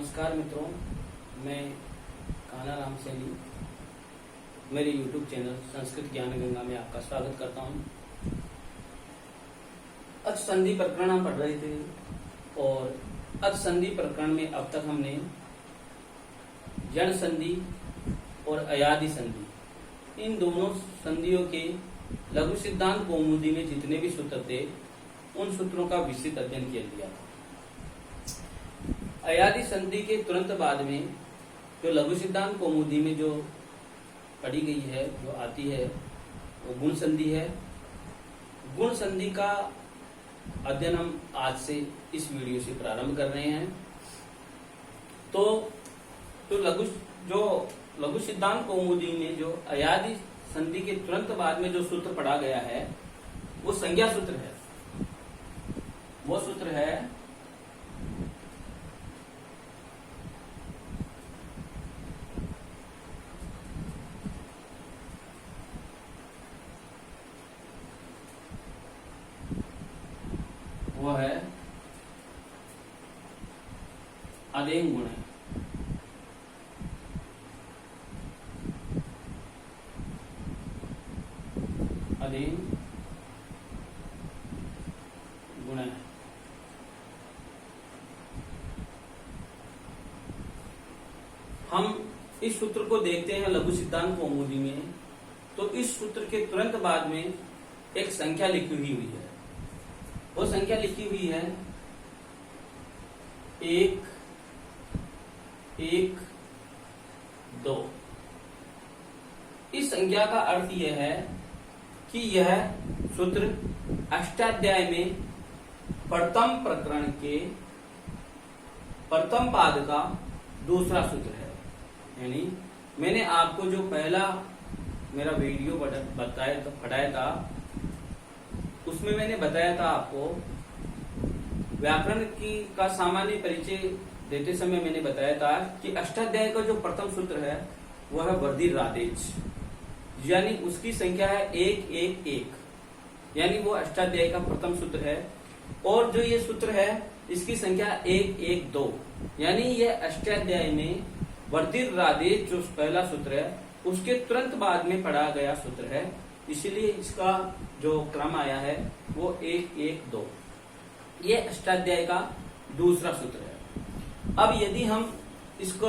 नमस्कार मित्रों, मैं कान्हा राम सैनी मेरे YouTube चैनल संस्कृत ज्ञान गंगा में आपका स्वागत करता हूँ। अच संधि प्रकरण हम पढ़ रहे थे और अच संधि प्रकरण में अब तक हमने जन संधि और अयादि संधि इन दोनों संधियों के लघु सिद्धांत कौमुदी में जितने भी सूत्र थे उन सूत्रों का विस्तृत अध्ययन किया गया था। अयादि संधि के तुरंत बाद में जो लघु सिद्धांत कौमुदी में जो पढ़ी गई है, जो आती है, वो गुण संधि है। गुण संधि का अध्ययन हम आज से इस वीडियो से प्रारंभ कर रहे हैं। तो लघु सिद्धांत कौमुदी में जो अयादि संधि के तुरंत बाद में जो सूत्र पढ़ा गया है वो संज्ञा सूत्र है। वो सूत्र है अदेंग गुण है। अदेंग गुण है। हम इस सूत्र को देखते हैं लघु सिद्धांत कौमुदी में, तो इस सूत्र के तुरंत बाद में एक संख्या लिखी हुई है। वो संख्या लिखी हुई है 1, 1, 2। इस संख्या का अर्थ यह है कि यह सूत्र अष्टाध्याय में प्रथम प्रकरण के प्रथम पाद का दूसरा सूत्र है। यानी मैंने आपको जो पहला मेरा वीडियो पढ़ाया था उसमें मैंने बताया था, आपको व्याकरण का सामान्य परिचय देते समय मैंने बताया था कि अष्टाध्याय का जो प्रथम सूत्र है वह है वर्धिर रादेश, यानी उसकी संख्या है 1, 1, 1, यानी वो अष्टाध्याय का प्रथम सूत्र है। और जो ये सूत्र है इसकी संख्या 1, 1, 2, यानी ये अष्टाध्याय में वर्धिर रादेश जो पहला सूत्र है उसके तुरंत बाद में पढ़ा गया सूत्र है, इसलिए इसका जो क्रम आया है वो 1, 1, 2। ये अष्टाध्याय का दूसरा सूत्र है। अब यदि हम इसको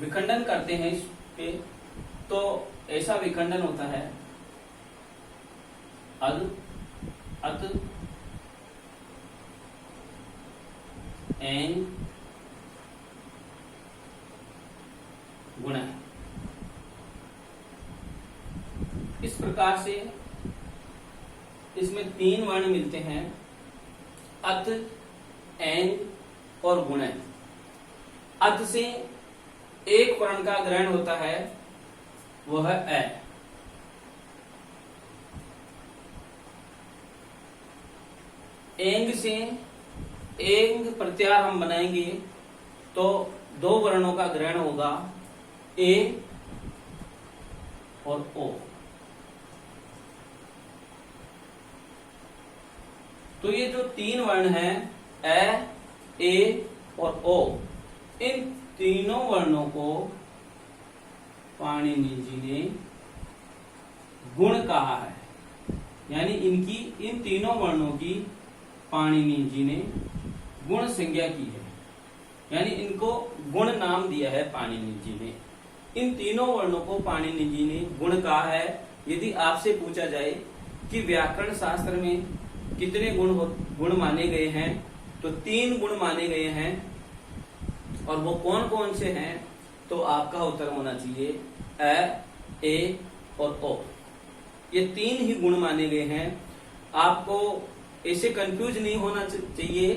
विखंडन करते हैं इस पे, तो ऐसा विखंडन होता है अद, अत, एंग, गुण। इस प्रकार से इसमें 3 वर्ण मिलते हैं, अत, एंग और गुण। अत से एक वर्ण का ग्रहण होता है, वह है ए। एंग से एंग प्रत्याहार हम बनाएंगे तो 2 वर्णों का ग्रहण होगा, ए और ओ। तो ये जो 3 वर्ण हैं ए और ओ, इन तीनों वर्णों को पाणिनि जी ने गुण कहा है। यानी इन तीनों वर्णों की पाणिनि जी ने गुण संज्ञा की है, यानी इनको गुण नाम दिया है पाणिनि जी ने। इन तीनों वर्णों को पाणिनि जी ने गुण कहा है। यदि आपसे पूछा जाए कि व्याकरण शास्त्र में कितने गुण माने गए हैं, तो 3 गुण माने गए हैं, और वो कौन कौन से हैं, तो आपका उत्तर होना चाहिए ए और ओ। ये 3 ही गुण माने गए हैं। आपको ऐसे कंफ्यूज नहीं होना चाहिए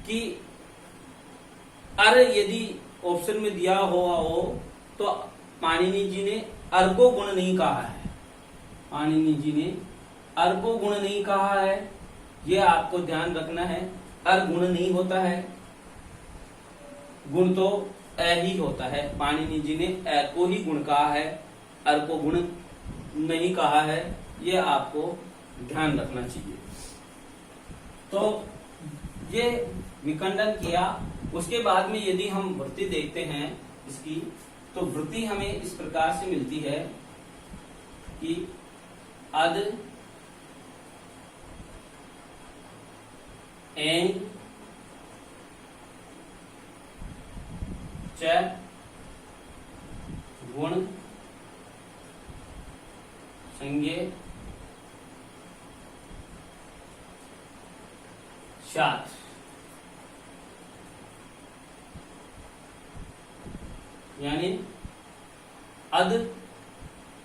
कि अरे यदि ऑप्शन में दिया हुआ हो तो पाणिनि जी ने अर को गुण नहीं कहा है। पाणिनि जी ने अर को गुण नहीं कहा है, ये आपको ध्यान रखना है। अर गुण नहीं होता है, गुण तो ए ही होता है। पाणिनि जी ने ए को ही गुण कहा है, अर को गुण नहीं कहा है, ये आपको ध्यान रखना चाहिए। तो ये विखंडन किया उसके बाद में यदि हम वृत्ति देखते हैं इसकी, तो वृत्ति हमें इस प्रकार से मिलती है कि अद एंग च गुण संज्ञे शात। यानी अद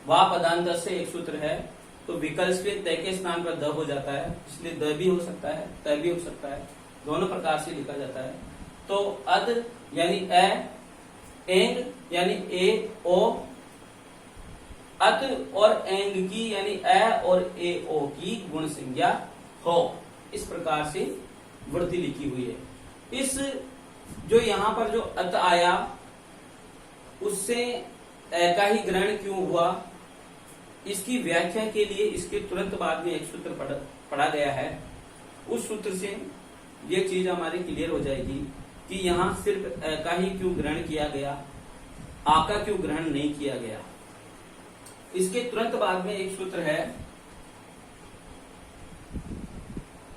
वा पदांत से एक सूत्र है, तो विकल्प के तय के स्थान पर द हो जाता है, इसलिए द भी हो सकता है, तय भी हो सकता है, दोनों प्रकार से लिखा जाता है। तो अद यानी ए, एंग यानी ए ओ, अत और एंग की यानी ए और ए ओ की गुण संज्ञा हो, इस प्रकार से वृत्ति लिखी हुई है। इस जो यहाँ पर जो अत आया उससे ए का ही ग्रहण क्यों हुआ, इसकी व्याख्या के लिए इसके तुरंत बाद में एक सूत्र पढ़ा गया है। उस सूत्र से ये चीज हमारी क्लियर हो जाएगी कि यहाँ सिर्फ ए का ही क्यों ग्रहण किया गया, आ का क्यों ग्रहण नहीं किया गया। इसके तुरंत बाद में एक सूत्र है,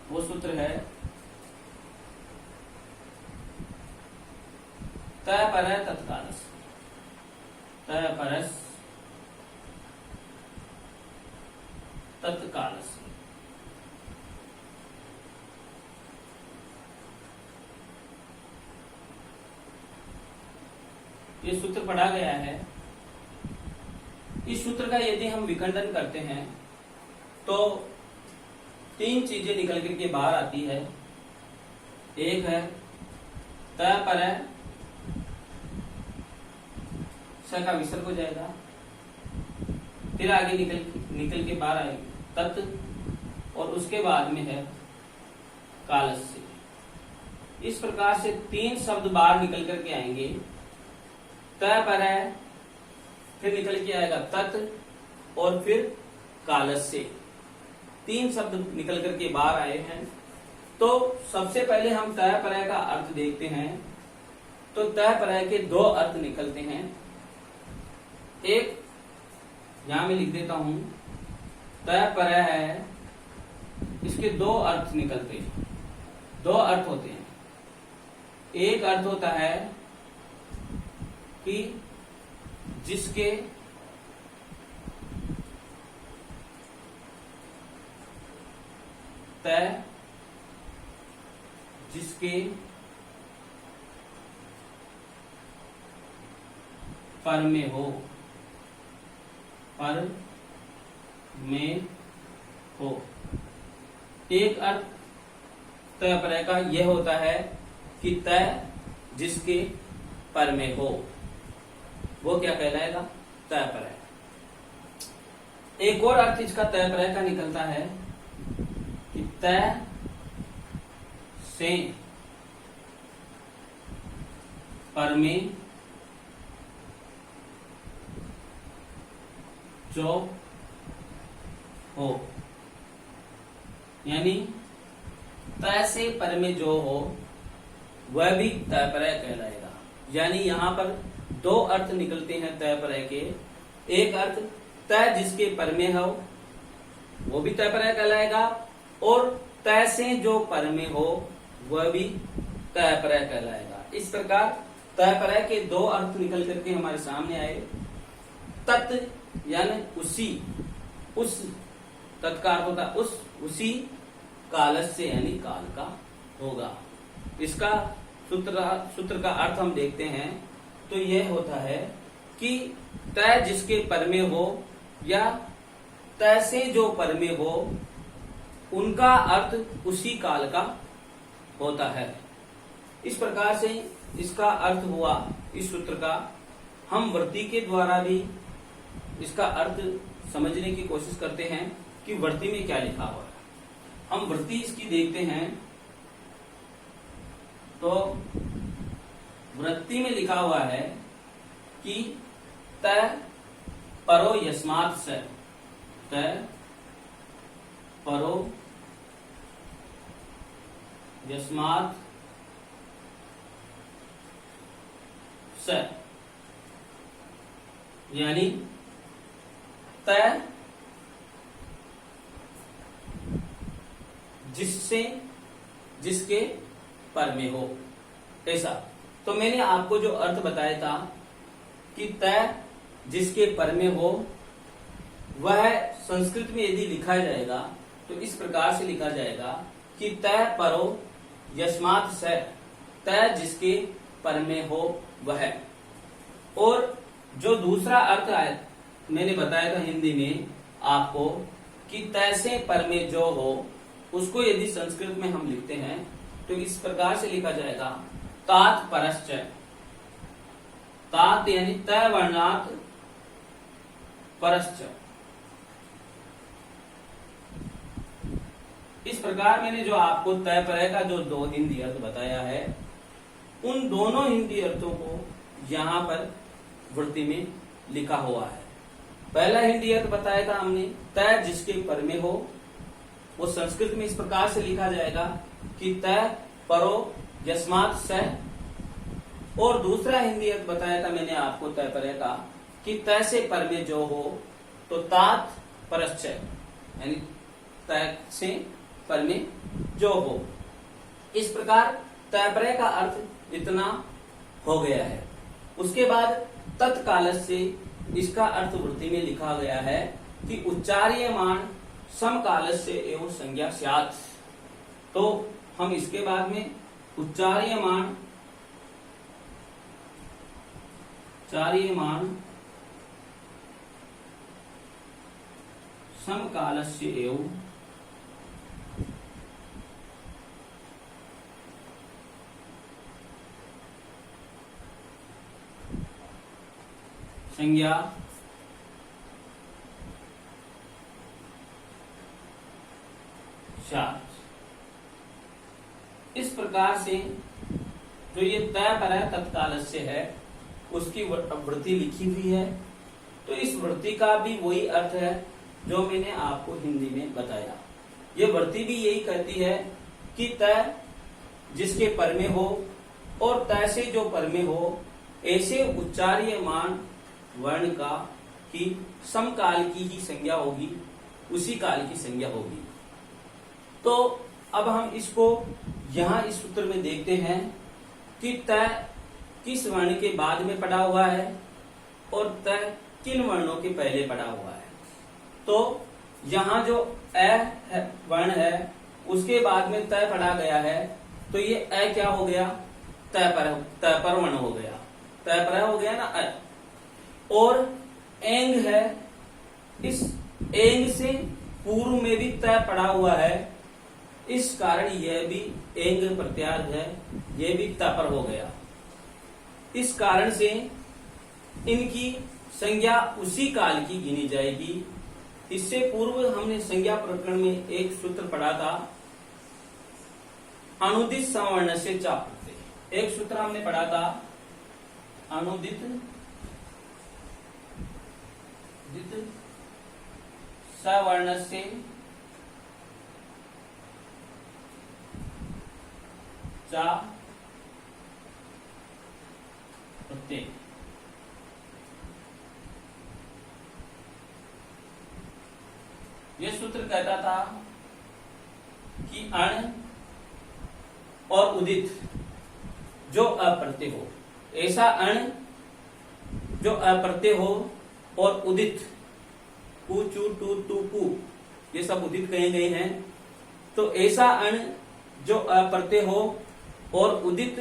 वो सूत्र है तय पर तत्कालस, तय परस तत्कालस। ये सूत्र पढ़ा गया है। इस सूत्र का यदि हम विखंडन करते हैं तो तीन चीजें निकल करके बाहर आती है। एक है तय पर स का विसर्ग हो जाएगा, फिर आगे निकल के बाहर आएगी तत्, और उसके बाद में है कालस्य। इस प्रकार से तीन शब्द बाहर निकल करके आएंगे। तय पर है, फिर निकल के आएगा तत् और फिर कालस्य। तीन शब्द निकल करके बाहर आए हैं। तो सबसे पहले हम तय पर का अर्थ देखते हैं। तो तय पर के दो अर्थ निकलते हैं। एक यहां मैं लिख देता हूं, तय पर है, इसके दो अर्थ निकलते हैं, दो अर्थ होते हैं। एक अर्थ होता है कि जिसके तय, जिसके पर में हो, पर में हो। एक अर्थ तय पर का यह होता है कि तय जिसके पर में हो, वो क्या कहलाएगा, तय पर है। एक और अर्थ इसका तय पर का निकलता है कि तय से पर में जो हो, यानी तय से पर में जो हो वह भी तय पर कहलाएगा। यानी यहाँ पर दो अर्थ निकलते हैं तय पर के। एक अर्थ तय जिसके पर में हो वो भी तय पर कहलाएगा, और तय से जो पर में हो वह भी तय पर कहलाएगा। इस प्रकार तय पर के दो अर्थ निकल करके हमारे सामने आए। तत् यानी उसी, उस तत्कार होता उसी, कालस से यानी काल का होगा। इसका सूत्र का अर्थ हम देखते हैं तो यह होता है कि तय जिसके पर में हो या तय से जो पर में हो उनका अर्थ उसी काल का होता है। इस प्रकार से इसका अर्थ हुआ इस सूत्र का। हम वृत्ति के द्वारा भी इसका अर्थ समझने की कोशिश करते हैं कि वृत्ति में क्या लिखा हुआ है। हम वृत्ति इसकी देखते हैं तो वृत्ति में लिखा हुआ है कि तय परो यस्मात् से, तय परो यस्मात् स, यानी तय जिससे जिसके पर में हो, ऐसा। तो मैंने आपको जो अर्थ बताया था कि तय जिसके पर में हो, वह संस्कृत में यदि लिखा जाएगा तो इस प्रकार से लिखा जाएगा कि तय परो यस्मात् स, तय जिसके पर में हो वह। और जो दूसरा अर्थ आया मैंने बताया था हिंदी में आपको कि तय से पर में जो हो, उसको यदि संस्कृत में हम लिखते हैं तो इस प्रकार से लिखा जाएगा तात परश्च। तात यानी तय वर्णात् परश्च। इस प्रकार मैंने जो आपको तय परय का जो दो हिंदी अर्थ बताया है, उन दोनों हिंदी अर्थों को यहाँ पर वृत्ति में लिखा हुआ है। पहला हिंदी अर्थ बताया था हमने, तय जिसके पर में हो, वो संस्कृत में इस प्रकार से लिखा जाएगा कि तय परो यस्मात् स। और दूसरा हिंदी अर्थ बताया था मैंने आपको तय परय का कि तय से पर में जो हो, तो तात परश्च, यानी तय से पर में जो हो। इस प्रकार तय परय का अर्थ इतना हो गया है। उसके बाद तत्काल से इसका अर्थ वृत्ति में लिखा गया है कि उच्चार्यमाण समकालस्य एवं संज्ञा स्यात्। तो हम इसके बाद में उच्चार्यमाण समकालस्य एवं संज्ञा स्यात्। इस प्रकार से जो ये तय परय तत्कालस्य है उसकी वृत्ति लिखी हुई है। तो इस वृत्ति का भी वही अर्थ है जो मैंने आपको हिंदी में बताया। ये वृत्ति भी यही कहती है कि तय जिसके पर में हो और तय से जो पर में हो, ऐसे उच्चार्यमाण वर्ण का की समकाल की ही संज्ञा होगी, उसी काल की संज्ञा होगी। तो अब हम इसको यहाँ इस सूत्र में देखते हैं कि तय किस वर्ण के बाद में पड़ा हुआ है और तय किन वर्णों के पहले पड़ा हुआ है। तो यहाँ जो अ वर्ण है उसके बाद में तय पढ़ा गया है, तो ये अ क्या हो गया, तय पर वर्ण हो गया, तय पर हो गया ना अ। और एंग है, इस एंग से पूर्व में भी तय पड़ा हुआ है, इस कारण यह भी एंग प्रत्यार्थ है, यह भी तय पर हो गया। इस कारण से इनकी संज्ञा उसी काल की गिनी जाएगी। इससे पूर्व हमने संज्ञा प्रकरण में एक सूत्र पढ़ा था, अनुदित सवर्ण से चा प्रत्यय। एक सूत्र हमने पढ़ा था, अनुदित सवर्ण से चा प्रत्यय। यह सूत्र कहता था कि अण और उदित जो अप्रत्यय हो, ऐसा अण जो अप्रत्यय हो और उदित कु चू टू टू कु ये सब उदित कहे गए हैं। तो ऐसा अण जो अप्रत्यय हो और उदित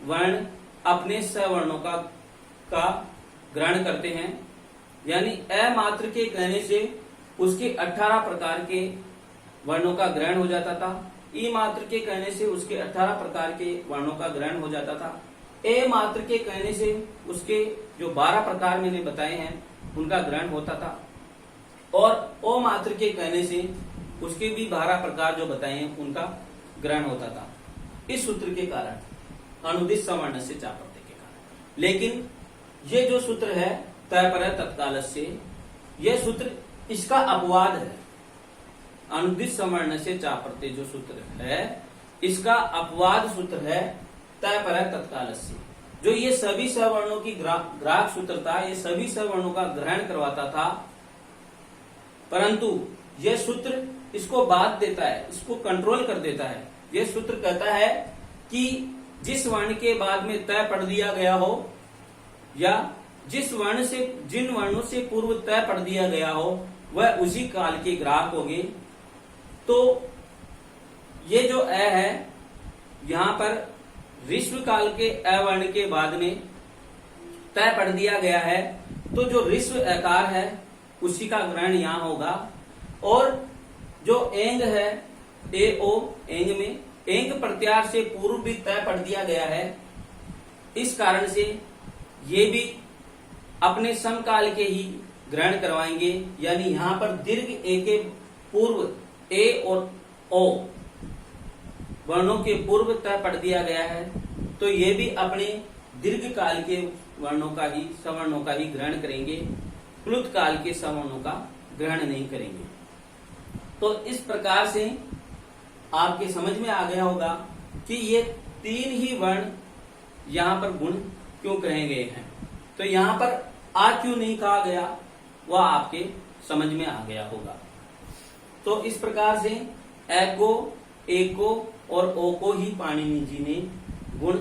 वर्ण अपने सवर्णों का ग्रहण करते हैं, यानी अ मात्र के कहने से उसके 18 प्रकार के वर्णों का ग्रहण हो जाता था। ई मात्र के कहने से उसके 18 प्रकार के वर्णों का ग्रहण हो जाता था। ए मात्र के कहने से उसके जो 12 प्रकार मैंने बताए हैं उनका ग्रहण होता था। और ओ मात्र के कहने से उसके भी 12 प्रकार जो बताए हैं उनका ग्रहण होता था। इस सूत्र के कारण, अनुदित सवर्ण से चा प्रत्यय के कारण। लेकिन ये जो सूत्र है तय पर तत्काल से, यह सूत्र इसका अपवाद है। अनुदित सवर्ण से चा प्रत्यय जो सूत्र है इसका अपवाद सूत्र है तय पर तत्काल से, जो ये सभी सवर्णों की ग्राहक सूत्र था, ये सभी सवर्णों का ग्रहण करवाता था, परंतु यह सूत्र इसको बाध देता है, इसको कंट्रोल कर देता है। यह सूत्र कहता है कि जिस वर्ण के बाद में तय पढ़ दिया गया हो या जिन वर्णों से पूर्व तय पढ़ दिया गया हो वह उसी काल के ग्राहक होंगे। तो ये जो अ है, यहां पर ऋष्व काल के अ वर्ण के बाद में तय पढ़ दिया गया है, तो जो ऋष्व अकार है उसी का ग्रहण यहां होगा। और जो एंग है, ए ओ एंग में एंग प्रत्यार से पूर्व भी तय पढ़ दिया गया है, इस कारण से ये भी अपने समकाल के ही ग्रहण करवाएंगे। यानी यहां पर दीर्घ ए के पूर्व ए और ओ वर्णों के पूर्व तय पढ़ दिया गया है, तो ये भी अपने दीर्घ काल के वर्णों का ही सवर्णों का ही ग्रहण करेंगे, प्लुत काल के सवर्णों का ग्रहण नहीं करेंगे। तो इस प्रकार से आपके समझ में आ गया होगा कि ये तीन ही वर्ण यहाँ पर गुण क्यों कहे गए हैं। तो यहाँ पर आ क्यों नहीं कहा गया, वह आपके समझ में आ गया होगा। तो इस प्रकार से ए को, ए को और ओ को ही पाणिनि जी ने गुण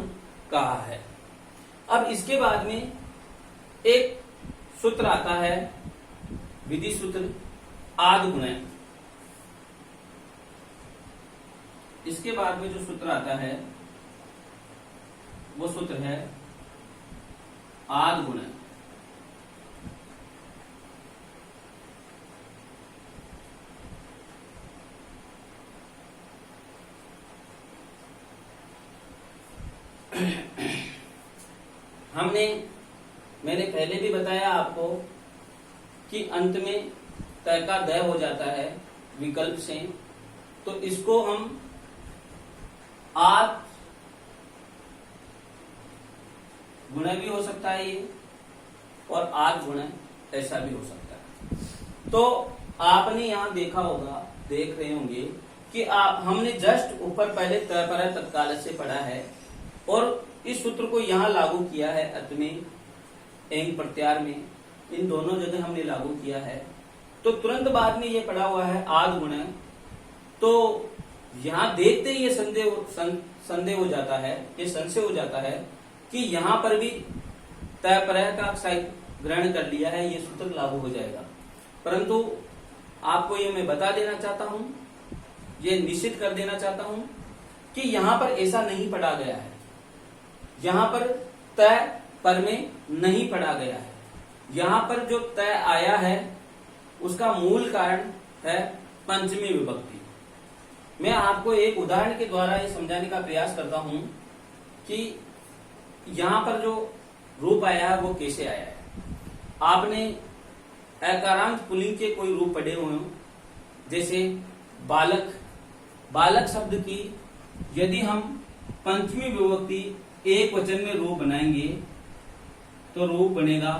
कहा है। अब इसके बाद में एक सूत्र आता है, विधि सूत्र आद गुणय। इसके बाद में जो सूत्र आता है वो सूत्र है आद गुणय। मैंने पहले भी बताया आपको कि अंत में तय का दय हो जाता है विकल्प से, तो इसको हम आद गुणय भी हो सकता है ये, और आद गुणय ऐसा भी हो सकता है। तो आपने यहां देखा होगा, देख रहे होंगे कि हमने जस्ट ऊपर पहले तय पर तत्काल से पढ़ा है और इस सूत्र को यहां लागू किया है अत में, एंग प्रत्यार में, इन दोनों जगह हमने लागू किया है। तो तुरंत बाद में ये पढ़ा हुआ है आद गुणय। तो यहां देखते ही ये संदेह हो जाता है, ये संशय हो जाता है कि यहां पर भी तय पर का ग्रहण कर लिया है, ये सूत्र लागू हो जाएगा। परंतु आपको ये मैं बता देना चाहता हूं, ये निश्चित कर देना चाहता हूं कि यहां पर ऐसा नहीं पढ़ा गया है। यहां पर तय पर में नहीं पढ़ा गया है। यहां पर जो तय आया है उसका मूल कारण है पंचमी विभक्ति। मैं आपको एक उदाहरण के द्वारा ये समझाने का प्रयास करता हूं कि यहां पर जो रूप आया है वो कैसे आया है। आपने अकारांत पुल्लिंग के कोई रूप पढ़े हुए हो, जैसे बालक। बालक शब्द की यदि हम पंचमी विभक्ति एक वचन में रूप बनाएंगे तो रूप बनेगा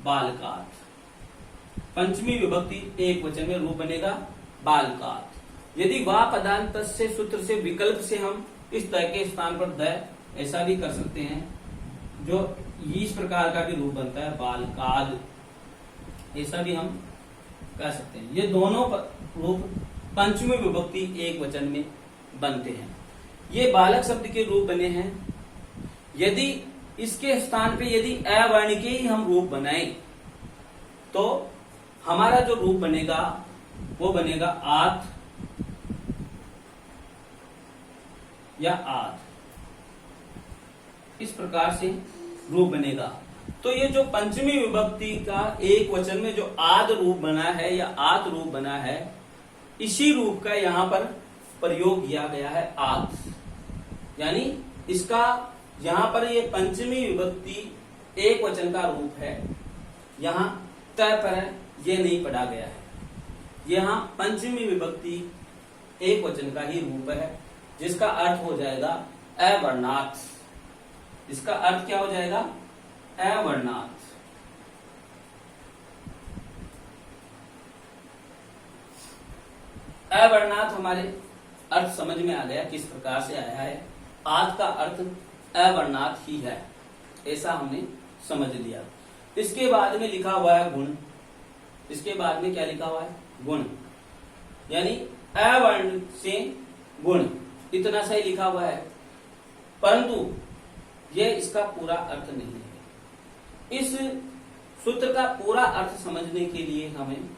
बालकात। पंचमी विभक्ति एक वचन में रूप बनेगा बालकात। यदि वा पदांत से सूत्र से विकल्प से हम इस तय के स्थान पर दय ऐसा भी कर सकते हैं, जो इस प्रकार का भी रूप बनता है बालकाद, ऐसा भी हम कह सकते हैं। ये दोनों रूप पंचमी विभक्ति एक वचन में बनते हैं। ये बालक शब्द के रूप बने हैं। यदि इसके स्थान पे यदि अ वर्ण के ही हम रूप बनाएं तो हमारा जो रूप बनेगा वो बनेगा आत या आद, इस प्रकार से रूप बनेगा। तो ये जो पंचमी विभक्ति का एक वचन में जो आद रूप बना है या आत रूप बना है, इसी रूप का यहां पर प्रयोग किया गया है आत। यानी इसका यहां पर ये पंचमी विभक्ति एक वचन का रूप है, यहां तय पर ये नहीं पढ़ा गया है। यहां पंचमी विभक्ति एक वचन का ही रूप है, जिसका अर्थ हो जाएगा अवर्णात्। इसका अर्थ क्या हो जाएगा? अवर्णात्। अवर्णात् हमारे अर्थ समझ में आ गया किस प्रकार से आया है। आद का अर्थ अवर्णात् ही है। ऐसा हमने समझ लिया। इसके बाद में लिखा हुआ है गुण। इसके बाद में क्या लिखा हुआ है? गुण, यानी अ वर्ण से गुण, इतना सा ही लिखा हुआ है, परंतु यह इसका पूरा अर्थ नहीं है। इस सूत्र का पूरा अर्थ समझने के लिए हमें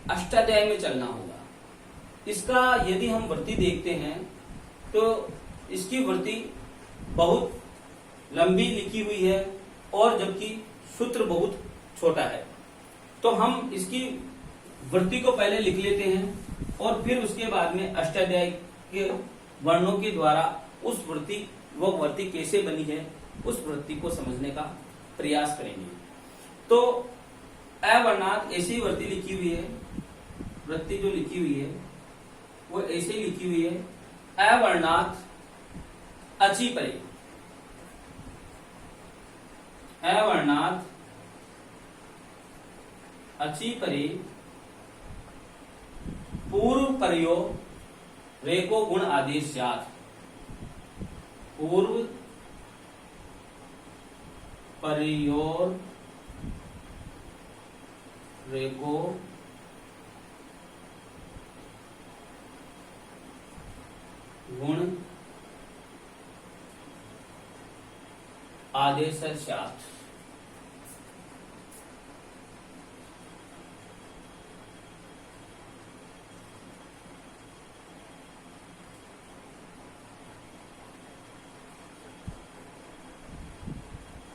अष्टाध्यायी में चलना होगा। इसका यदि हम वृत्ति देखते हैं तो इसकी वृत्ति बहुत लंबी लिखी हुई है और जबकि सूत्र बहुत छोटा है। तो हम इसकी वृत्ति को पहले लिख लेते हैं और फिर उसके बाद में अष्टाध्यायी के वर्णों के द्वारा उस वृत्ति, वो वृत्ति कैसे बनी है, उस वृत्ति को समझने का प्रयास करेंगे। तो अवर्णात ऐसी वृत्ति लिखी हुई है, वृत्ति जो लिखी हुई है वो ऐसे लिखी हुई है, अवर्णात अची परे, अवर्णात अची परे पूर्व परयो रेको गुण आदेश जात। पूर्व परियोर रेको गुण आदेश जात।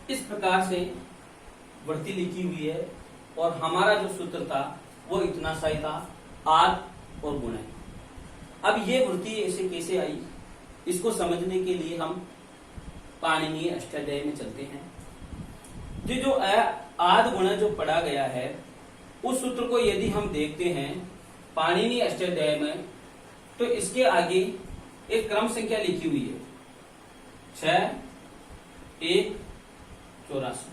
इस प्रकार से वृत्ति लिखी हुई है और हमारा जो सूत्र था वो इतना सा ही था, आद और गुण है। अब ये वृत्ति ऐसे कैसे आई, इसको समझने के लिए हम पाणिनीय अष्टाध्यायी में चलते हैं। ये जो आद गुण जो पढ़ा गया है उस सूत्र को यदि हम देखते हैं पाणिनीय अष्टाध्यायी में, तो इसके आगे एक क्रम संख्या लिखी हुई है 6, 1, 84।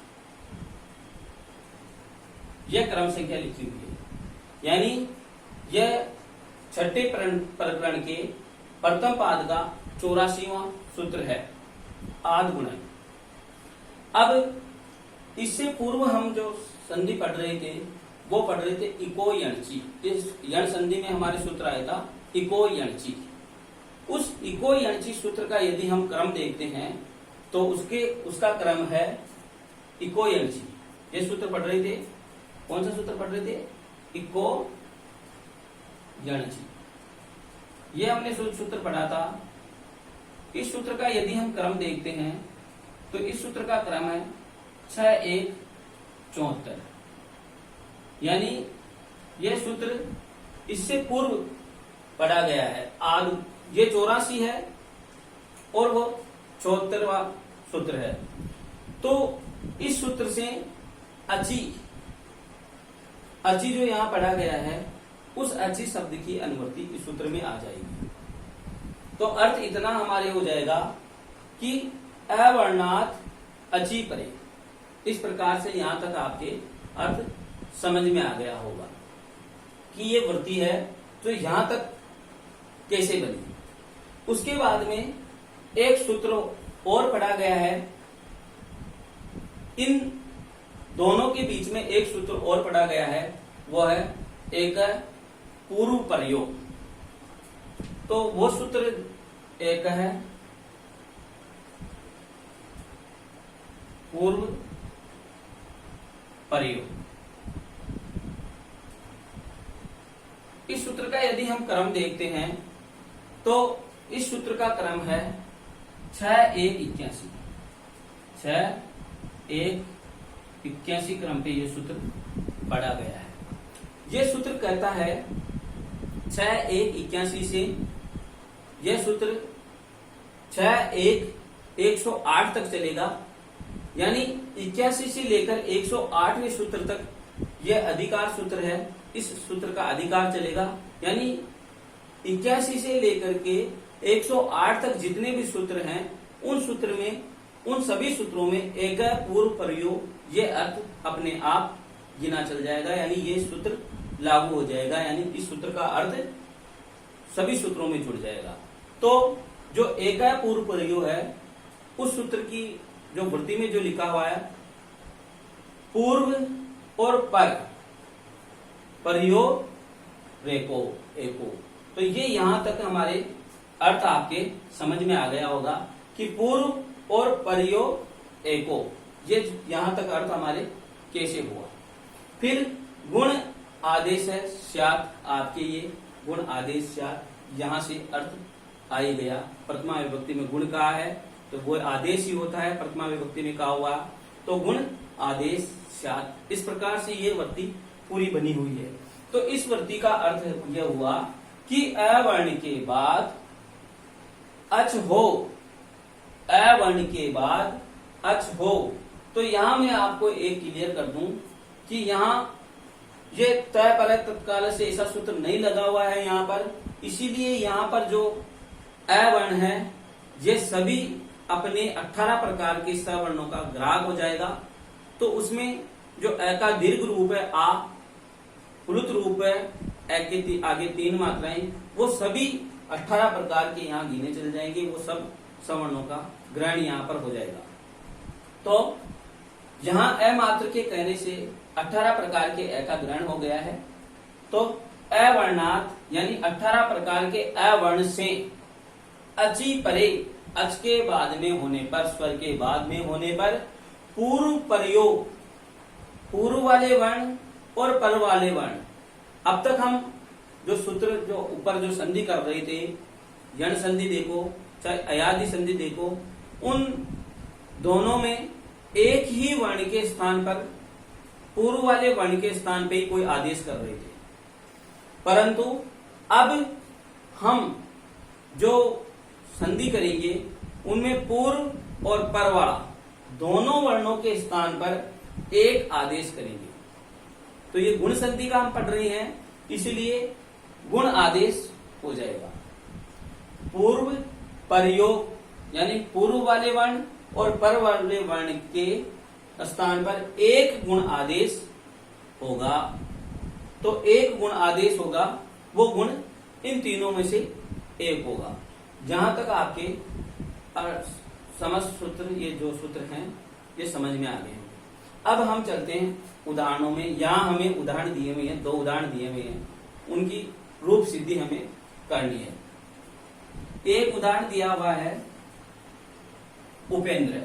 यह क्रम संख्या लिखी हुई है, यानी यह छठे प्रकरण के प्रथम पाद का 84वां सूत्र है, आद गुण। अब इससे पूर्व हम जो संधि पढ़ रहे थे वो पढ़ रहे थे इको यणची। इस यण संधि में हमारे सूत्र आया था इको यणची। उस इको यणची सूत्र का यदि हम क्रम देखते हैं तो उसका क्रम है इको यणची। ये सूत्र पढ़ रहे थे, कौन सा सूत्र पढ़ रहे थे? इको यणची। ये हमने सूत्र पढ़ा था। इस सूत्र का यदि हम क्रम देखते हैं तो इस सूत्र का क्रम है 6, 1, 74, यानी यह सूत्र इससे पूर्व पढ़ा गया है। आद ये 84 है और वो 74वां सूत्र है। तो इस सूत्र से अची जो यहां पढ़ा गया है उस अची शब्द की अनुवृत्ति इस सूत्र में आ जाएगी। तो अर्थ इतना हमारे हो जाएगा कि अवर्णात अची परे। इस प्रकार से यहां तक आपके अर्थ समझ में आ गया होगा कि ये वृत्ति है तो यहां तक कैसे बनी। उसके बाद में एक सूत्र और पढ़ा गया है, इन दोनों के बीच में एक सूत्र और पढ़ा गया है, वो है एक पूर्व प्रयोग। तो वो सूत्र एक है पूर्व प्रयोग। इस सूत्र का यदि हम क्रम देखते हैं तो इस सूत्र का क्रम है 6, 1, 81। 6, 1, 81 क्रम पे ये सूत्र पढ़ा गया है। ये सूत्र कहता है 6, 1, 81 से यह सूत्र 6, 1, 108 तक चलेगा, यानी 81 से लेकर 108वें सूत्र तक यह अधिकार सूत्र है। इस सूत्र का अधिकार चलेगा, यानी 81 से लेकर के 108 तक जितने भी सूत्र हैं उन सभी सूत्रों में एक पूर्व प्रयोग ये अर्थ अपने आप गिना चल जाएगा, यानी ये सूत्र लागू हो जाएगा, यानी इस सूत्र का अर्थ सभी सूत्रों में जुड़ जाएगा। तो जो एक पूर्व प्रयोग है उस सूत्र की जो वृत्ति में जो लिखा हुआ है पूर्व और पर, परयो रेको एको, तो ये यहां तक हमारे अर्थ आपके समझ में आ गया होगा कि पूर्व और परयो एको, ये यहां तक अर्थ हमारे कैसे हुआ। फिर गुण आदेश है स्यात्, आपके ये गुण आदेश स्यात्, यहां से अर्थ आ ही गया। प्रथमा विभक्ति में गुण कहा है तो वो आदेश ही होता है, प्रथमा विभक्ति में कहा हुआ तो गुण आदेश स्यात्। इस प्रकार से ये वृत्ति पूरी बनी हुई है। तो इस वृत्ति का अर्थ यह हुआ कि अ वर्ण के बाद अच हो, अ वर्ण के बाद अच हो। तो यहां मैं आपको एक क्लियर कर दूं कि यहां ये तय पर तत्काल से ऐसा सूत्र नहीं लगा हुआ है यहां पर, इसीलिए यहां पर जो अ वर्ण है ये सभी अपने 18 प्रकार के सवर्णों का ग्राहक हो जाएगा। तो उसमें जो अ का दीर्घ रूप है आ, प्लुत रूप है अ के आगे 3 मात्राएं, वो सभी 18 प्रकार के यहाँ गिने चल जाएंगे, वो सब सवर्णों का ग्रहण यहाँ पर हो जाएगा। तो यहाँ अ मात्र के कहने से 18 प्रकार के अ का ग्रहण हो गया है। तो अ वर्णात् यानी 18 प्रकार के अ वर्ण से अचि परे, अच के बाद में होने पर, स्वर के बाद में होने पर पूर्व परयो, पूर्व वाले वर्ण और पर वाले वर्ण। अब तक हम जो सूत्र जो ऊपर जो संधि कर रहे थे, यण संधि देखो चाहे अयादि संधि देखो, उन दोनों में एक ही वर्ण के स्थान पर, पूर्व वाले वर्ण के स्थान पे ही कोई आदेश कर रहे थे। परंतु अब हम जो संधि करेंगे उनमें पूर्व और पर वाला दोनों वर्णों के स्थान पर एक आदेश करेंगे। तो ये गुण संधि का हम पढ़ रहे हैं, इसलिए गुण आदेश हो जाएगा। पूर्व परयोग यानी पूर्व वाले वर्ण और पर वाले वर्ण के स्थान पर एक गुण आदेश होगा। तो एक गुण आदेश होगा, वो गुण इन तीनों में से एक होगा। जहां तक आपके समस्त सूत्र, ये जो सूत्र हैं ये समझ में आ गए हैं। अब हम चलते हैं उदाहरणों में। यहाँ हमें उदाहरण दिए हुए हैं, 2 उदाहरण दिए हुए हैं, उनकी रूप सिद्धि हमें करनी है। एक उदाहरण दिया हुआ है उपेंद्र।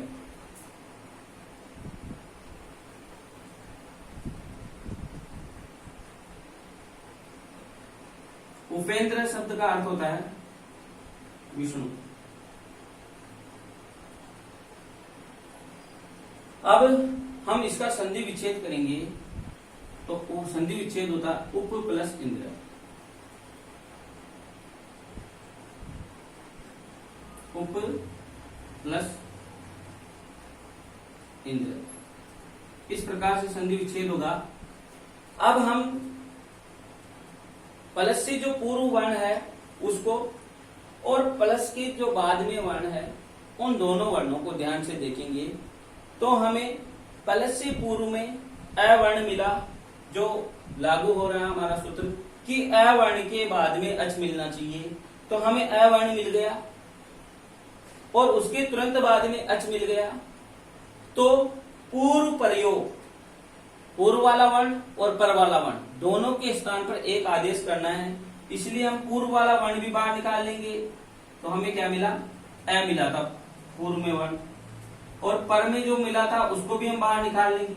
उपेंद्र शब्द का अर्थ होता है विष्णु। अब हम इसका संधि विच्छेद करेंगे तो संधि विच्छेद होता है उप प्लस इंद्र। उप प्लस इंद्र, इस प्रकार से संधि विच्छेद होगा। अब हम प्लस से जो पूर्व वर्ण है उसको और प्लस के जो बाद में वर्ण है उन दोनों वर्णों को ध्यान से देखेंगे तो हमें प्लस से पूर्व में अ वर्ण मिला, जो लागू हो रहा है हमारा सूत्र कि अ वर्ण के बाद में अच मिलना चाहिए। तो हमें अ वर्ण मिल गया और उसके तुरंत बाद में अच मिल गया। तो पूर्व प्रयोग, पूर्व वाला वर्ण और पर वाला वर्ण दोनों के स्थान पर एक आदेश करना है, इसलिए हम पूर्व वाला वर्ण भी बाहर निकाल लेंगे। तो हमें क्या मिला, अ मिला था पूर्व में वर्ण, और पर में जो मिला था उसको भी हम बाहर निकाल लेंगे।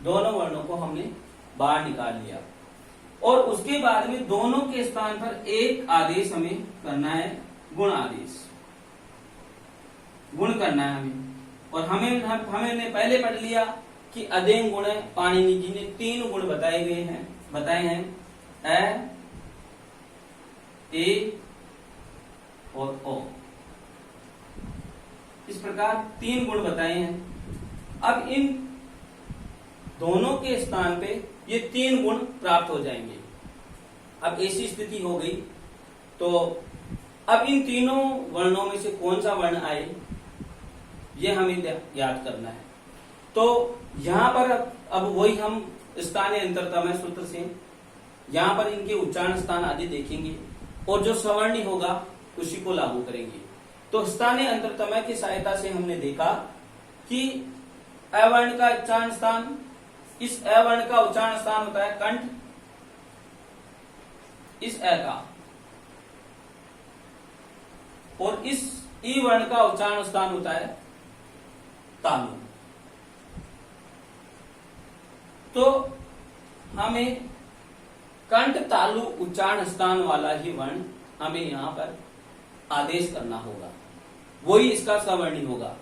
दोनों वर्णों को हमने बाहर निकाल लिया और उसके बाद में दोनों के स्थान पर एक आदेश हमें करना है, गुण आदेश, गुण करना है हमें। और हमने पहले पढ़ लिया कि अदेंग गुण है, पाणिनि जी ने 3 गुण बताए हैं अ, ए और ओ। इस प्रकार 3 गुण बताए हैं। अब इन दोनों के स्थान पे ये 3 गुण प्राप्त हो जाएंगे। अब ऐसी स्थिति हो गई तो अब इन तीनों वर्णों में से कौन सा वर्ण आए ये हमें याद करना है। तो यहां पर अब वही हम स्थानीय अंतरतमय सूत्र से यहां पर इनके उच्चारण स्थान आदि देखेंगे और जो सवर्णी होगा उसी को लागू करेंगे। तो स्थानीय अंतरतमय की सहायता से हमने देखा कि अ वर्ण का उच्चारण स्थान, इस अ वर्ण का उच्चारण स्थान होता है कंठ, इस अ का, और इस ई वर्ण का उच्चारण स्थान होता है तालु। तो हमें कंठ तालु उच्चारण स्थान वाला ही वर्ण हमें यहां पर आदेश करना होगा, वही इसका सवर्णी होगा।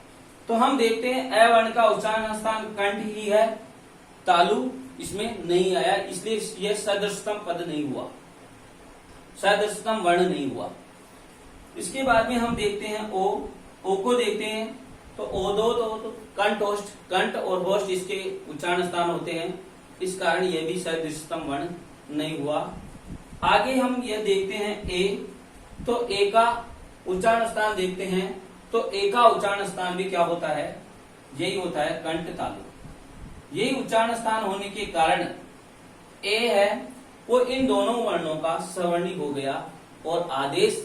तो हम देखते हैं अ वर्ण का उच्चारण स्थान कंठ ही है, तालु इसमें नहीं आया, इसलिए यह सदृशतम पद नहीं हुआ, सदृशतम वर्ण नहीं हुआ। इसके बाद में हम देखते हैं ओ को देखते हैं। तो ओ दो तो कंठ होष्ठ, कंठ और होष्ठ इसके उच्चारण स्थान होते हैं, इस कारण यह भी सदृशतम वर्ण नहीं हुआ। आगे हम यह देखते हैं ए, तो ए का उच्चारण स्थान देखते हैं। तो ए का उच्चारण स्थान भी क्या होता है, यही होता है कंठ तालु। यही उच्चारण स्थान होने के कारण ए है वो इन दोनों वर्णों का सवर्णी हो गया, और आदेश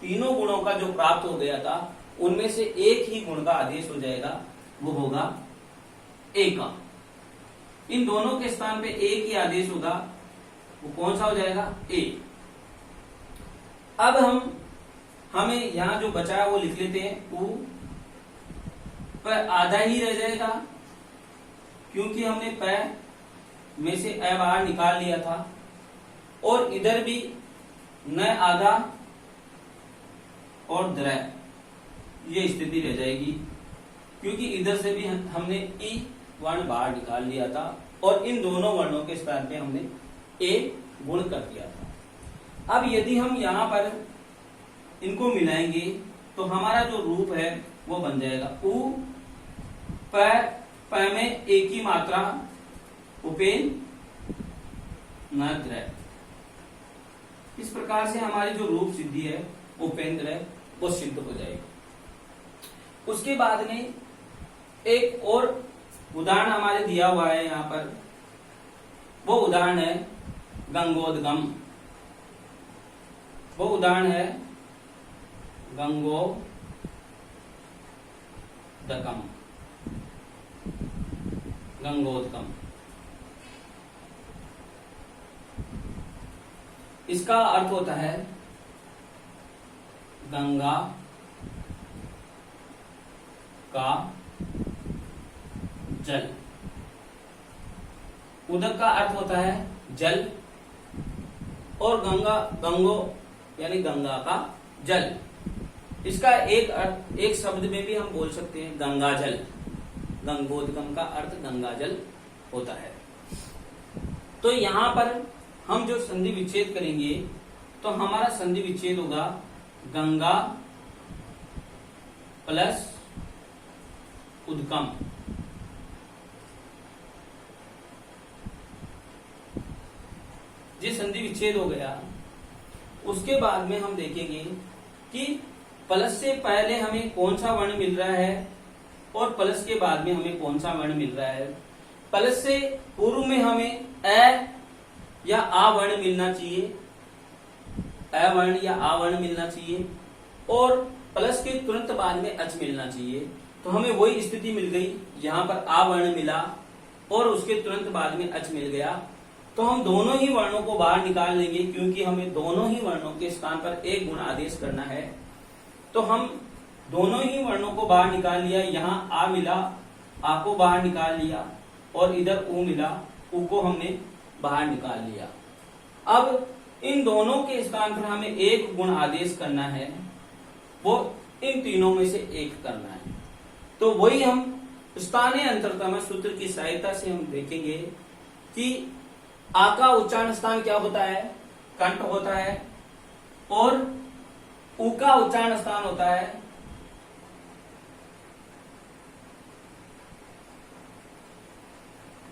तीनों गुणों का जो प्राप्त हो गया था उनमें से एक ही गुण का आदेश हो जाएगा, वो होगा ए का। इन दोनों के स्थान पे एक ही आदेश होगा, वो कौन सा हो जाएगा, ए। अब हमें यहां जो बचा है वो लिख लेते हैं, उ पर आधा ही रह जाएगा, क्योंकि हमने प में से अ बाहर निकाल लिया था, और इधर भी न आधा और द्र, ये स्थिति रह जाएगी, क्योंकि इधर से भी हमने ई वर्ण बाहर निकाल लिया था, और इन दोनों वर्णों के स्थान पे हमने ए गुण कर दिया था। अब यदि हम यहाँ पर इनको मिलाएंगे तो हमारा जो रूप है वो बन जाएगा उ प में एक ही मात्रा उपेन नद्र। इस प्रकार से हमारी जो रूप सिद्धि है उपेंद्र वो सिद्ध हो जाएगी। उसके बाद में एक और उदाहरण हमारे दिया हुआ है यहाँ पर, वो उदाहरण है गंगोदगम। वो उदाहरण है गंगोदकम, गंगोदकम। इसका अर्थ होता है गंगा का जल। उदक का अर्थ होता है जल, और गंगो यानी गंगा का जल। इसका एक शब्द में भी हम बोल सकते हैं गंगा जल। गंगोदगम का अर्थ गंगा जल होता है। तो यहां पर हम जो संधि विच्छेद करेंगे तो हमारा संधि विच्छेद होगा गंगा प्लस उदकम। ये संधि विच्छेद हो गया। उसके बाद में हम देखेंगे कि प्लस से पहले हमें कौन सा वर्ण मिल रहा है और प्लस के बाद में हमें कौन सा वर्ण मिल रहा है। प्लस से पूर्व में हमें अ या आ वर्ण मिलना चाहिए, अ वर्ण या आ वर्ण मिलना चाहिए, और प्लस के तुरंत बाद में अच मिलना चाहिए। तो हमें वही स्थिति मिल गई, यहाँ पर आ वर्ण मिला और उसके तुरंत बाद में अच मिल गया। तो हम दोनों ही वर्णों को बाहर निकाल लेंगे, क्योंकि हमें दोनों ही वर्णों के स्थान पर एक गुण आदेश करना है। तो हम दोनों ही वर्णों को बाहर निकाल लिया। यहाँ आ मिला, आ को बाहर निकाल लिया, और इधर उ मिला, उ को हमने बाहर निकाल लिया। अब इन दोनों के स्थान पर हमें एक गुण आदेश करना है, वो इन तीनों में से एक करना है। तो वही हम स्थानीय अंतरतम सूत्र की सहायता से हम देखेंगे कि आ का उच्चारण स्थान क्या होता है, कंठ होता है, और उ का उच्चारण स्थान होता है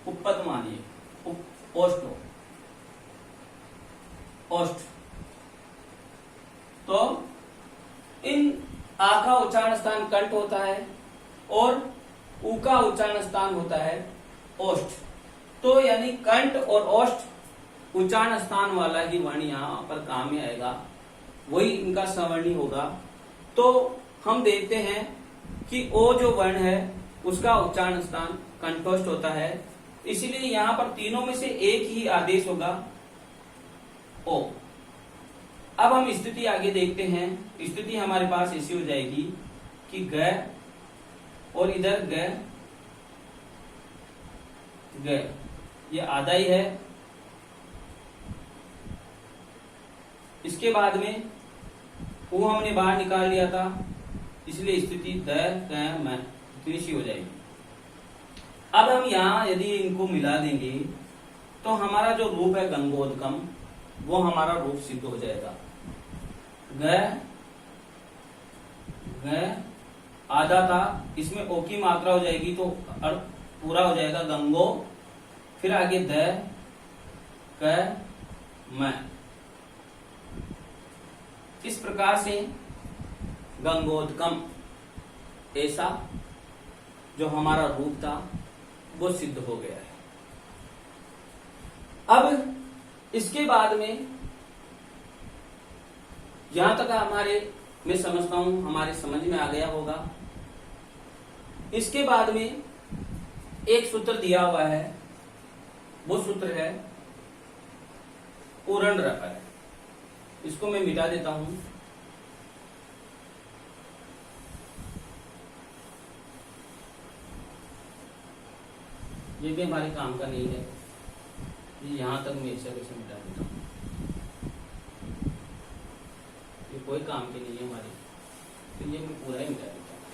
उपपद, मानिए ओष्ठ। तो इन आ का उच्चारण स्थान कंठ होता है और उ का उच्चारण स्थान होता है ओष्ठ। तो यानी कंठ और ओष्ठ उच्चारण स्थान वाला ही वर्ण यहाँ पर काम में आएगा, वही इनका सवर्णी होगा। तो हम देखते हैं कि ओ जो वर्ण है उसका उच्चारण स्थान कंठस्थ होता है, इसलिए यहां पर तीनों में से एक ही आदेश होगा ओ। अब हम स्थिति आगे देखते हैं। स्थिति हमारे पास ऐसी हो जाएगी कि ग और इधर ग ग, ये आधा ही है। इसके बाद में वो हमने बाहर निकाल लिया था, इसलिए स्थिति द क म इतनी सी हो जाएगी। अब हम यहाँ यदि इनको मिला देंगे तो हमारा जो रूप है गंगोदकम, वो हमारा रूप सिद्ध हो जाएगा। ग आधा था, इसमें ओ की मात्रा हो जाएगी तो अर्थ पूरा हो जाएगा गंगो, फिर आगे द क म। इस प्रकार से गंगोदकम ऐसा जो हमारा रूप था वो सिद्ध हो गया है। अब इसके बाद में यहां तक हमारे, मैं समझता हूं हमारे समझ में आ गया होगा। इसके बाद में एक सूत्र दिया हुआ है, वो सूत्र है पूर्ण रफर। इसको मैं मिटा देता हूं। ये भी हमारे काम का नहीं है, यहां तक मैं ऐसे कैसे मिटा देता हूं, ये कोई काम की नहीं है हमारी, तो ये मैं पूरा ही मिटा देता हूं।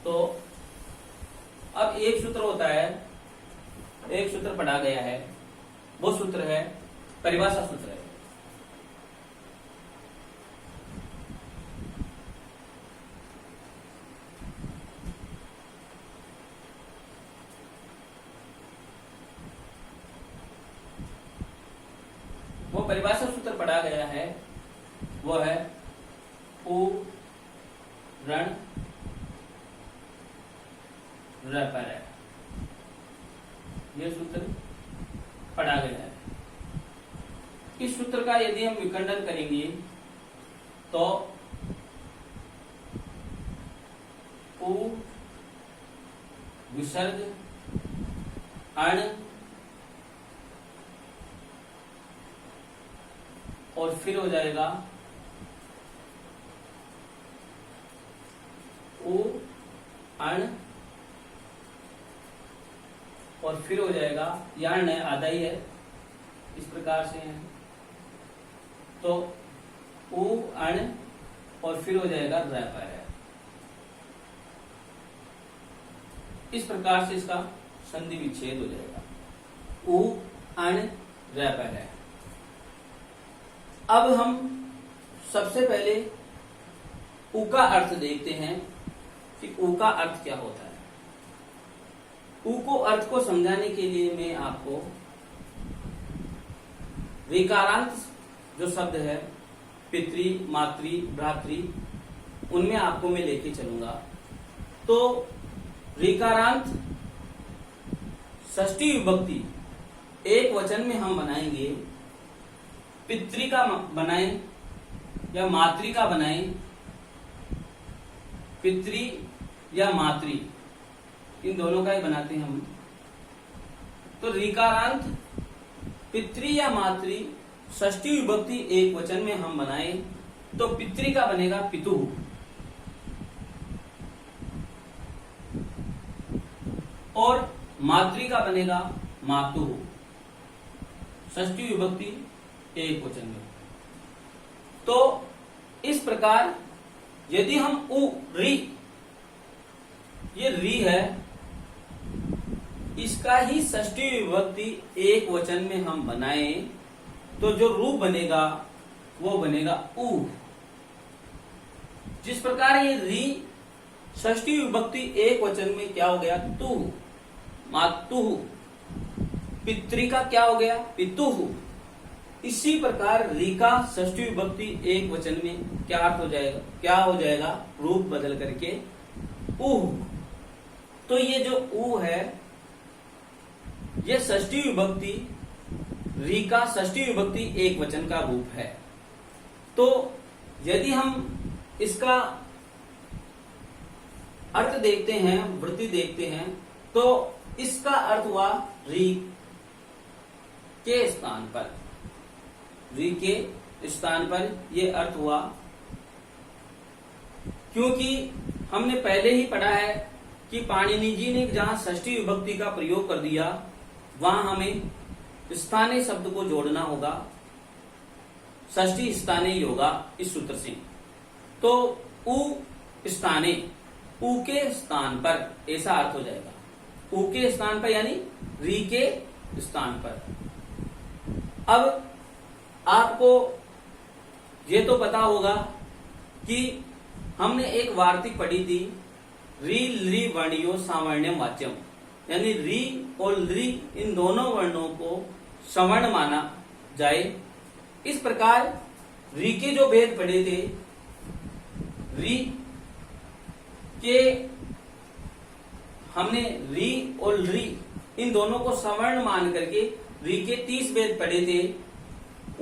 तो अब एक सूत्र होता है, एक सूत्र पढ़ा गया है, वो सूत्र है परिभाषा सूत्र है। वो परिभाषा सूत्र पढ़ा गया है, वो है पूर्ण रफर है। ये सूत्र पढ़ा गया है। इस सूत्र का यदि हम विखंडन करेंगे तो उ विसर्ग अण और फिर हो जाएगा उ अण और फिर हो जाएगा, यहाँ न आधा ही है, इस प्रकार से है तो उ अण और फिर हो जाएगा रफर है। इस प्रकार से इसका संधि विच्छेद हो जाएगा, उ अण रफर है। अब हम सबसे पहले उ का अर्थ देखते हैं कि उ का अर्थ क्या होता है। उ को अर्थ को समझाने के लिए मैं आपको ऋकारांत जो शब्द है पितृ, मातृ, भ्रातृ, उनमें आपको मैं लेके चलूंगा। तो ऋकारांत षष्ठी विभक्ति एक वचन में हम बनाएंगे, पितृ का बनाएं या मातृ का बनाएं, पितृ या मातृ, इन दोनों का ही बनाते हैं हम। तो ऋकारांत पितृ या मातृ षष्ठी विभक्ति एक वचन में हम बनाए तो पितृ का बनेगा पितुः, और मातृ का बनेगा मातुः, षष्ठी विभक्ति एक वचन में। तो इस प्रकार यदि हम उ री, ये री है, इसका ही षष्ठी विभक्ति एक वचन में हम बनाए तो जो रूप बनेगा वो बनेगा उ। जिस प्रकार ये री षष्ठी विभक्ति एक वचन में क्या हो गया तु, मातुः, पितृ का क्या हो गया पितुः। इसी प्रकार री का षष्ठी विभक्ति एक वचन में क्या अर्थ हो जाएगा, क्या हो जाएगा, रूप बदल करके उ। तो ये जो उ है ये षष्ठी विभक्ति, री का षष्ठी विभक्ति एक वचन का रूप है। तो यदि हम इसका अर्थ देखते हैं, वृत्ति देखते हैं, तो इसका अर्थ हुआ री के स्थान पर, री के स्थान पर ये अर्थ हुआ, क्योंकि हमने पहले ही पढ़ा है कि पाणिनि जी ने जहां षष्ठी विभक्ति का प्रयोग कर दिया वहां हमें स्थाने शब्द को जोड़ना होगा, षष्ठी स्थाने ही होगा इस सूत्र से। तो उ स्थाने, उ के स्थान पर, ऐसा अर्थ हो जाएगा। उ के स्थान पर यानी री के स्थान पर। अब आपको ये तो पता होगा कि हमने एक वार्तिक पढ़ी थी, री लृ वर्णियो सावर्ण्यम वाच्यम, यानी री और लृ इन दोनों वर्णों को सवर्ण माना जाए। इस प्रकार री के जो भेद पढ़े थे, री के हमने री और लृ इन दोनों को सवर्ण मान करके री के 30 भेद पढ़े थे।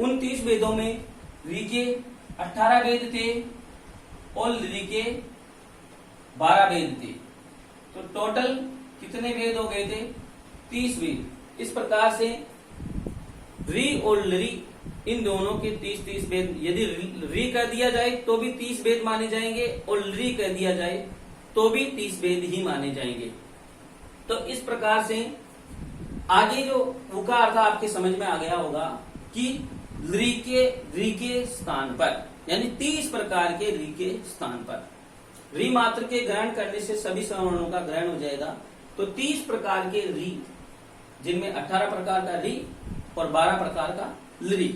उन 30 भेदों में री के 18 भेद थे और लृ के 12 भेद थे। तो टोटल कितने भेद हो गए थे? 30 भेद। इस प्रकार से री और लृ इन दोनों के 30-30 भेद, यदि री कह दिया जाए तो भी 30 भेद माने जाएंगे और लृ कह दिया जाए तो भी 30 भेद ही माने जाएंगे। तो इस प्रकार से आगे जो उ का अर्थ आपके समझ में आ गया होगा कि री के स्थान पर, यानी 30 प्रकार के री के स्थान पर, री मात्र के ग्रहण करने से सभी सवर्णों का ग्रहण हो जाएगा। तो 30 प्रकार के री, जिनमें 18 प्रकार का री और 12 प्रकार का लृ,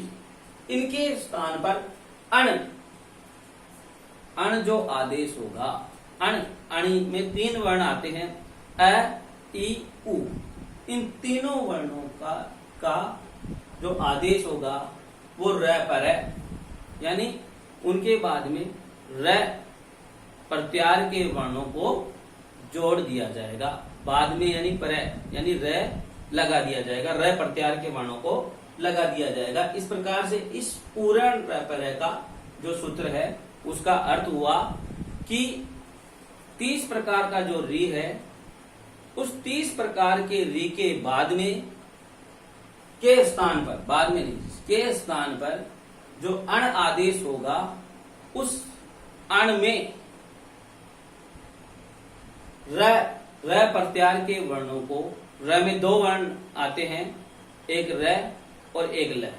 इनके स्थान पर अण जो आदेश होगा, अणि में 3 वर्ण आते हैं, अ, ई, उ। इन तीनों वर्णों का जो आदेश होगा वो र पर है, यानी उनके बाद में र प्रत्यार के वर्णों को जोड़ दिया जाएगा बाद में, यानी पर, यानी र लगा दिया जाएगा, र प्रत्यार के वर्णों को लगा दिया जाएगा। इस प्रकार से इस पूर्ण र पर का जो सूत्र है उसका अर्थ हुआ कि 30 प्रकार का जो री है, उस 30 प्रकार के री के बाद में के स्थान पर, बाद में नहीं, के स्थान पर जो अण आदेश होगा, उस अण में र प्रत्यार के वर्णों को, र में 2 वर्ण आते हैं, एक र और एक ल।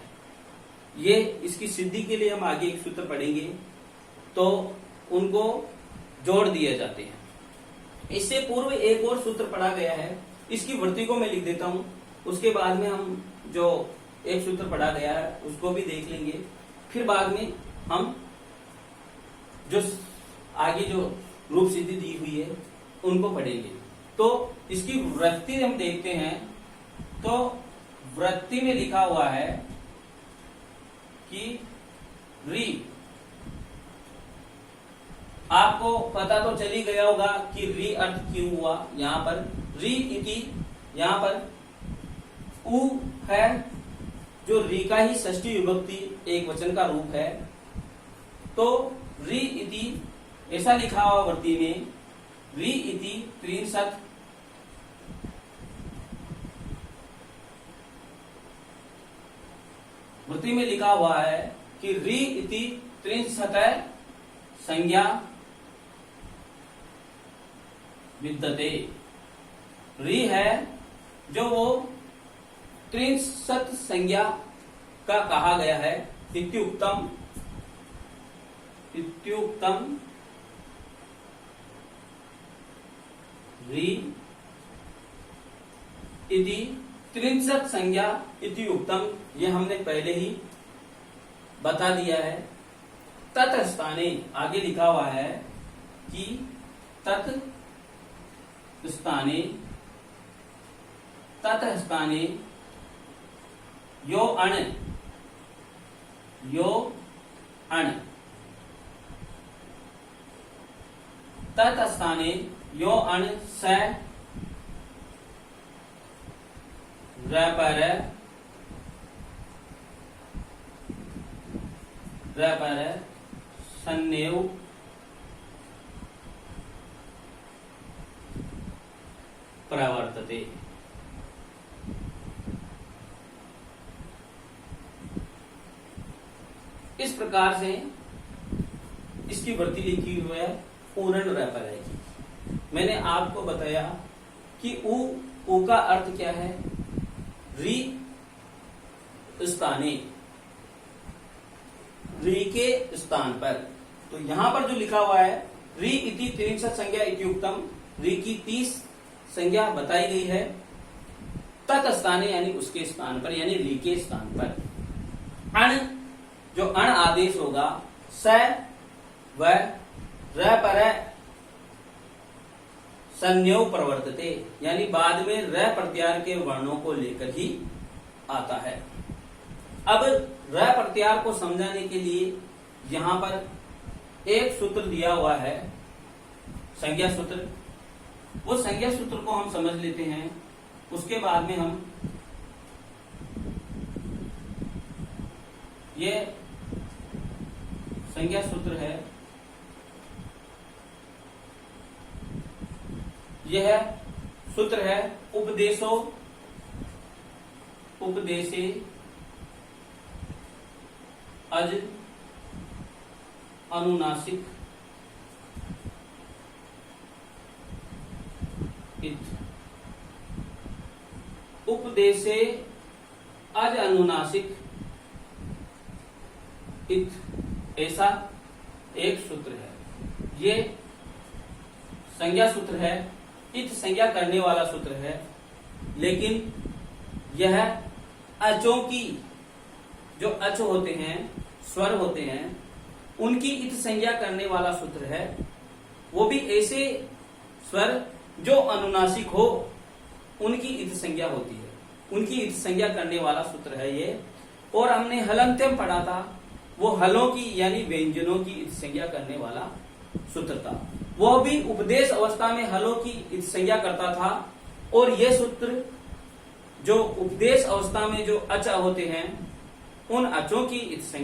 ये इसकी सिद्धि के लिए हम आगे एक सूत्र पढ़ेंगे, तो उनको जोड़ दिए जाते हैं। इससे पूर्व एक और सूत्र पढ़ा गया है, इसकी वृत्ति को मैं लिख देता हूं, उसके बाद में हम जो एक सूत्र पढ़ा गया है उसको भी देख लेंगे, फिर बाद में हम जो आगे जो रूप सिद्धि दी हुई है उनको पढ़ेंगे। तो इसकी वृत्ति हम देखते हैं, तो वृत्ति में लिखा हुआ है कि री, आपको पता तो चली गया होगा कि री अर्थ क्यों हुआ। यहां पर री इति, यहां पर उ है जो री का ही षष्ठी विभक्ति एक वचन का रूप है। तो री इति ऐसा लिखा हुआ वृत्ति में, री इति त्रिंशत्, वृत्ति में लिखा हुआ है कि री इति त्रिंशत् संज्ञा विद्यते। री है जो वो त्रिंशत् संज्ञा का कहा गया है। इत्युक्तम री इति त्रिंशत् संज्ञा इति उक्तम, ये हमने पहले ही बता दिया है। तत् स्थाने आगे लिखा हुआ है कि तत् स्थाने यो अण तत् स्थाने यो अण स र पर स, संज्ञेव प्रवर्तते। इस प्रकार से इसकी वृत्ति लिखी हुई है पूर्ण रैपर है की। मैंने आपको बताया कि उ का अर्थ क्या है, री स्थाने, री के स्थान पर। तो यहां पर जो लिखा हुआ है री इति त्रिंशत् संज्ञा इत्युक्तम, री की 30 संज्ञा बताई गई है तत्स्थाने यानी उसके स्थान पर, यानी री के स्थान पर। अण जो अण आदेश होगा स व र पर संज्ञो प्रवर्तते, यानी बाद में र प्रत्यार के वर्णों को लेकर ही आता है। अब र प्रत्यार को समझाने के लिए यहां पर एक सूत्र दिया हुआ है, संज्ञा सूत्र। वो संज्ञा सूत्र को हम समझ लेते हैं, उसके बाद में हम ये संज्ञा सूत्र है, यह सूत्र है उपदेशे अज अनुनासिक उपदेशे अज अनुनासिक ऐसा एक सूत्र है। ये संज्ञा सूत्र है, इत संज्ञा करने वाला सूत्र है, लेकिन यह अचों की जो अच होते हैं, स्वर होते हैं, उनकी इत संज्ञा करने वाला सूत्र है। वो भी ऐसे स्वर जो अनुनासिक हो, उनकी इत संज्ञा होती है, उनकी इत संज्ञा करने वाला सूत्र है ये। और हमने हलंत्यम पढ़ा था, वो हलों की यानी व्यंजनों की इत संज्ञा करने वाला सूत्र था। वह भी उपदेश अवस्था में हलों की इत संज्ञा करता था। और यह सूत्र जो उपदेश अवस्था में जो अच होते हैं, उन अचों की इत संज्ञा